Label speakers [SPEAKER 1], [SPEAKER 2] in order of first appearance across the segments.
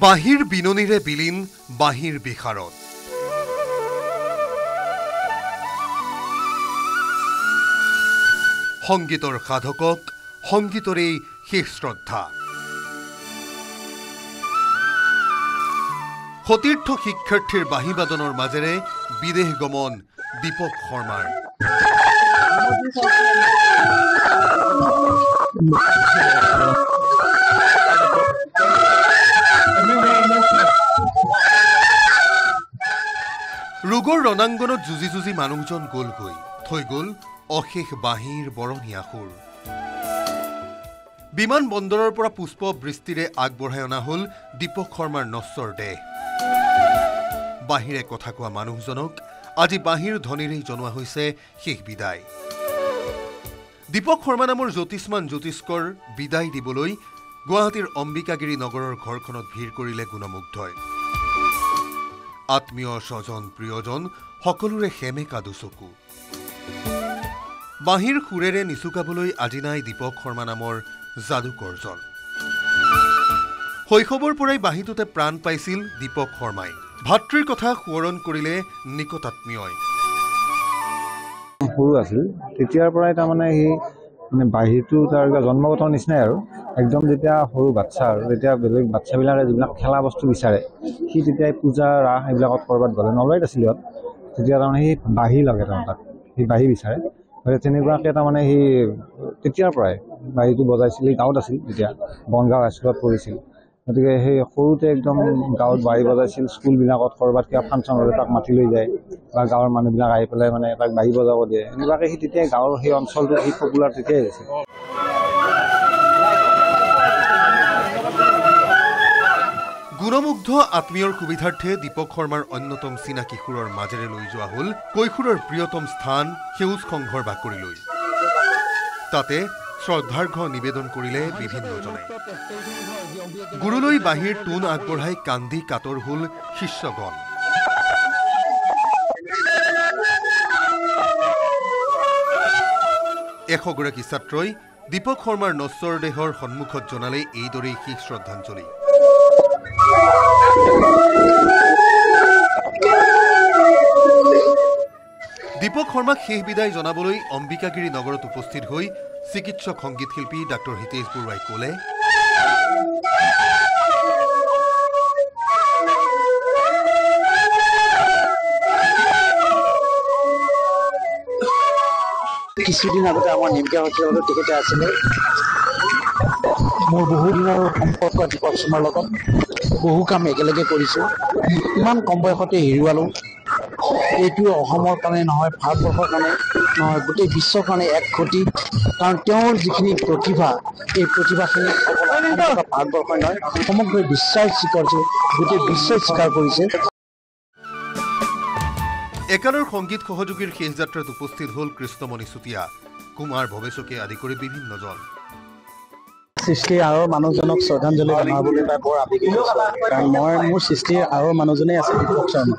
[SPEAKER 1] বাহিৰ বিননিৰে বিলীন বাহিৰ বিশাৰত সংগীতৰ সাধকক সংগীতৰেই শেষ শ্ৰদ্ধা সতীৰ্থ শিক্ষাৰ্থীৰ বাহিবাদনৰ মাজেৰে বিদেশ গমন দীপক শৰ্মাৰ ৰোগৰ ৰণাংগনত যুঁজি যুঁজি মানুহজন গ'লগৈ থৈ গ'ল অশেষ বাঁহীৰ বৰণীয়া সুৰ বিমান বন্দৰৰ পৰা পুষ্প বৃষ্টিৰে আগবঢ়াই অনা হ'ল দীপক শৰ্মাৰ নশ্বৰ দেহ বাহিৰে কথা কোৱা মানুহজনক আজি বাঁহীৰ ধ্বনিৰেই জনোৱা হৈছে শেষ বিদায় দীপক শৰ্মা নামৰ জ্যোতিষ্মান জ্যোতিষ্কৰ বিদায় দিবলৈ গুৱাহাটীৰ অম্বিকাগিৰি নগৰৰ ঘৰখনত ভিৰ কৰিলে গুণমুগ্ধই আত্মীয় স্বজন প্ৰিয়জন সকলোৰে সেমেকা দুচকু বাঁহীৰ সুৰেৰে নিচুকাবলৈ আজি নাই দীপক শৰ্মা নামৰ যাদুকৰজন শৈশৱৰ পৰাই বাঁহীটোতে প্ৰাণ পাইছিল দীপক শৰ্মাই ভাতৃৰ কথা সোঁৱৰণ কৰিলে নিকটাত্মীয়ই
[SPEAKER 2] সৰু আছিল তেতিয়াৰ পৰাই তাৰমানে সি বাঁহীটো তাৰ জন্মগত নিচিনাই আৰু একদম যেতিয়া সৰু বাচ্চা আৰু যেতিয়া বেলেগ বাচ্চাবিলাকে যিবিলাক খেলা বস্তু বিচাৰে সি তেতিয়াই পূজা ৰাস এইবিলাকত ক'ৰবাত গ'লে নলবাৰীত আছিল ইয়াত তেতিয়া তাৰমানে সি বাঁহী লাগে তাৰমানে তাক সি বাঁহী বিচাৰে তেনেকুৱাকৈ তাৰমানে সি তেতিয়াৰ পৰাই বাঁহীটো বজাইছিল গাঁৱত আছিল তেতিয়া বনগাঁও হাইস্কুলত পঢ়িছিল গতিকে সেই সৰুতে একদম গাঁৱত বাঁহী বজাইছিল স্কুলবিলাকত ক'ৰবাত কিবা ফাংচন হ'লে তাক মাতি লৈ যায় বা গাঁৱৰ মানুহবিলাক আহি পেলাই মানে তাক বাঁহী বজাব দিয়ে এনেকুৱাকৈ সি তেতিয়াই গাঁৱৰ সেই অঞ্চলটো সি পপুলাৰ তেতিয়াই হৈছে
[SPEAKER 1] গুণমুগ্ধ আত্মীয়ৰ সুবিধাৰ্থে দীপক শৰ্মাৰ অন্যতম চিনাকি সুৰৰ মাজেৰে লৈ যোৱা হ'ল কৈশোৰৰ প্ৰিয়তম স্থান সেউজ সংঘৰ বাকৰিলৈ তাতে শ্ৰদ্ধাৰ্ঘ নিবেদন কৰিলে বিভিন্নজনে গুৰুলৈ বাঁহীৰ টোন আগবঢ়াই কান্দি কাতৰ হ'ল শিষ্যগণ এশগৰাকী ছাত্ৰই দীপক শৰ্মাৰ নশ্বৰ দেহৰ সন্মুখত জনালে এইদৰেই শেষ শ্ৰদ্ধাঞ্জলি দীপক শৰ্মাক শেষ বিদায় জনাবলৈ অম্বিকাগিৰি নগৰত উপস্থিত হৈ চিকিৎসক সংগীত শিল্পী ডাঃ হিতেশ বৰুৱাই ক'লে
[SPEAKER 3] কিছুদিন আগতে আমাৰ নিমকা হস্পিটেলত তেখেতে আছিলে মোৰ বহুদিনৰ সম্পৰ্ক দীপক শৰ্মাৰ লগত বহু কাম একেলগে কৰিছোঁ ইমান কম বয়সতে হেৰুৱালোঁ এইটো অসমৰ কাৰণে নহয় ভাৰতবৰ্ষৰ কাৰণে নহয় গোটেই বিশ্বৰ কাৰণে এক ক্ষতি কাৰণ তেওঁৰ যিখিনি প্ৰতিভা এই প্ৰতিভাখিনি ভাৰতবৰ্ষই নহয় সমগ্ৰ বিশ্বই স্বীকাৰিছে গোটেই বিশ্বই স্বীকাৰ কৰিছে
[SPEAKER 1] একালৰ সংগীত সহযোগীৰ শেষ যাত্ৰাত উপস্থিত হ'ল কৃষ্ণমণি চুতীয়া কুমাৰ ভৱেশকে আদি কৰি বিভিন্নজন
[SPEAKER 3] সৃষ্টিৰ আঁৰৰ মানুহজনক শ্ৰদ্ধাঞ্জলি জনাবলৈ পাই বৰ আৱেগিক কাৰণ মোৰ সৃষ্টিৰ আঁৰৰ মানুহজনেই আছে দীপক শৰ্মা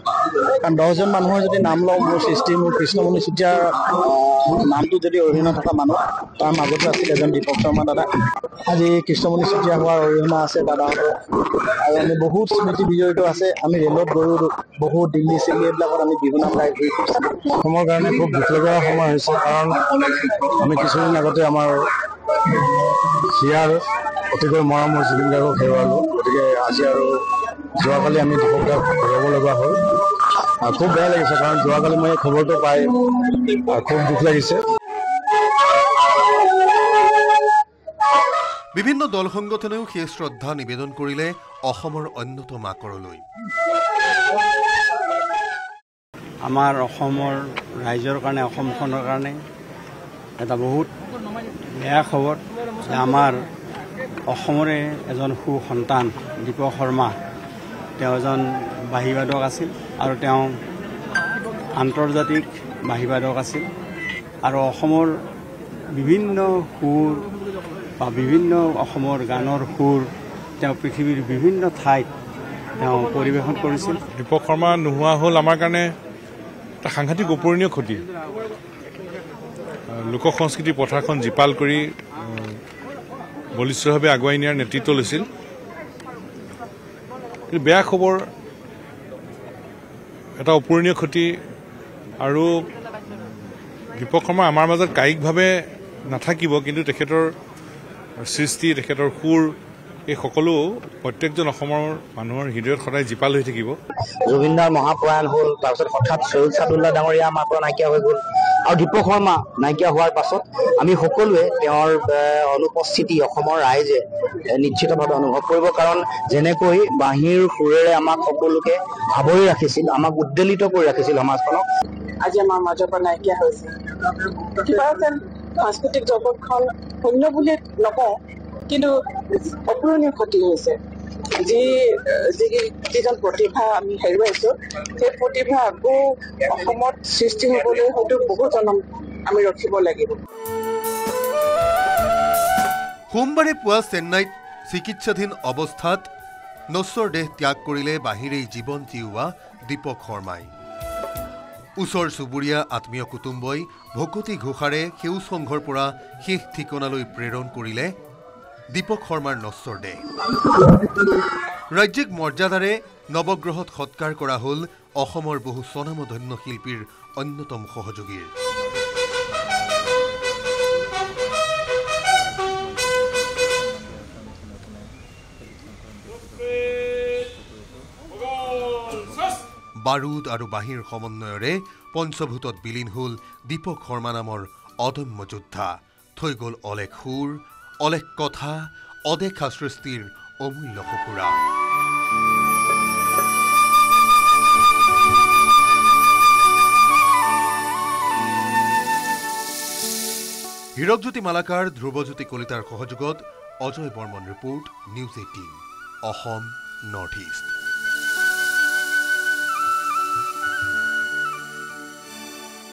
[SPEAKER 3] কাৰণ 10জন মানুহৰ যদি নাম লওঁ মোৰ সৃষ্টি মোৰ কৃষ্ণমণি চুতীয়াৰ নামটো যদি অৰিহণা থকা মানুহ তাৰ মাজতো আছিল এজন দীপক শৰ্মা দাদা আজি কৃষ্ণমণি চুতীয়া হোৱাৰ অৰিহণা আছে দাদাহঁতৰ আৰু আমি বহুত স্মৃতি বিজড়িত আছে আমি ৰেলত গৈও বহুত দিল্লী চিল্লী এইবিলাকত আমি বিহুনাম গাই ঘূৰি ফুৰিছিলোঁ অসমৰ কাৰণে খুব দুখ লগা সময় হৈছে কাৰণ আমি কিছুদিন আগতে আমাৰ হিয়াৰ অতিকৈ মৰমৰ জুবিন গাৰ্গক হেৰুৱালোঁ গতিকে আজি আৰু যোৱাকালি আমি দীপক দাক হেৰুৱাব লগা হ'ল খুব বেয়া লাগিছে কাৰণ যোৱাকালি মই এই খবৰটো পাই খুব দুখ লাগিছে
[SPEAKER 1] বিভিন্ন দল সংগঠনেও সেই শ্ৰদ্ধা নিবেদন কৰিলে অসমৰ অন্যতম আকৰলৈ
[SPEAKER 4] আমাৰ অসমৰ ৰাইজৰ কাৰণে অসমখনৰ কাৰণে এটা বহুত বেয়া খবৰ যে আমাৰ অসমৰে এজন সুসন্তান দীপক শৰ্মা তেওঁ এজন বাঁহীবাদক আছিল আৰু তেওঁ আন্তৰ্জাতিক বাঁহীবাদক আছিল আৰু অসমৰ বিভিন্ন সুৰ বা বিভিন্ন অসমৰ গানৰ সুৰ তেওঁ পৃথিৱীৰ বিভিন্ন ঠাইত তেওঁ পৰিৱেশন কৰিছিল
[SPEAKER 5] দীপক শৰ্মা নোহোৱা হ'ল আমাৰ কাৰণে এটা সাংঘাতিক অপূৰণীয় ক্ষতি লোক সংস্কৃতিৰ পথাৰখন জীপাল কৰি বলিষ্ঠভাৱে আগুৱাই নিয়াৰ নেতৃত্ব লৈছিল কিন্তু বেয়া খবৰ এটা অপূৰণীয় ক্ষতি আৰু দীপক শৰ্মা আমাৰ মাজত কায়িকভাৱে নাথাকিব কিন্তু তেখেতৰ সৃষ্টি তেখেতৰ সুৰ এই সকলো প্ৰত্যেকজন অসমৰ মানুহৰ হৃদয়ত সদায় জীপাল হৈ থাকিব
[SPEAKER 3] জুবিনদাৰ মহাপ্ৰয়াণ হ'ল তাৰপিছত হঠাৎ সৈয়দ ছাদুল্লাহ ডাঙৰীয়া আমাৰ পৰা নাইকিয়া হৈ গ'ল আৰু দীপক শৰ্মা নাইকিয়া হোৱাৰ পাছত আমি সকলোৱে তেওঁৰ অনুপস্থিতি অসমৰ ৰাইজে নিশ্চিতভাৱে অনুভৱ কৰিব কাৰণ যেনেকৈ বাঁহীৰ সুৰেৰে আমাক সকলোকে আৱৰি ৰাখিছিল আমাক উদ্বেলিত কৰি ৰাখিছিল সমাজখনক
[SPEAKER 6] আজি আমাৰ মাজৰ পৰা নাইকিয়া হৈছে কিবা যেন সাংস্কৃতিক জগতখন শূন্য বুলি নকওঁ কিন্তু অপূৰণীয় ক্ষতি হৈছে যিজন প্ৰতিভা আমি হেৰুৱাইছো সেই প্ৰতিভা আকৌ অসমত সৃষ্টি হ'বলৈ হয়তো বহু জনম আমি ৰখিব লাগিব
[SPEAKER 1] সোমবাৰে পুৱা চেন্নাইত চিকিৎসাধীন অৱস্থাত নশ্বৰ দেহ ত্যাগ কৰিলে বাহিৰেই জীৱন জীওৱা দীপক শৰ্মাই ওচৰ চুবুৰীয়া আত্মীয় কুটুম্বই ভকতি ঘোষাৰে সেউজ সংঘৰ পৰা শেষ ঠিকনালৈ প্ৰেৰণ কৰিলে দীপক শৰ্মাৰ নশ্বৰ দেহ ৰাজ্যিক মৰ্যাদাৰে নৱগ্ৰহত সৎকাৰ কৰা হ'ল অসমৰ বহু স্বনামধন্য শিল্পীৰ অন্যতম সহযোগীৰ বাৰুদ আৰু বাঁহীৰ সমন্বয়ৰে পঞ্চভূতত বিলীন হ'ল দীপক শৰ্মা নামৰ অদম্য যোদ্ধা থৈ গ'ল অলেখ সুৰ অলেখ কথা অদেখা সৃষ্টিৰ অমূল্য সঁফুৰা হীৰকজ্যোতি মালাকাৰ ধ্ৰুৱজ্যোতি কলিতাৰ সহযোগত Ajay Barman report news 18 Assam north east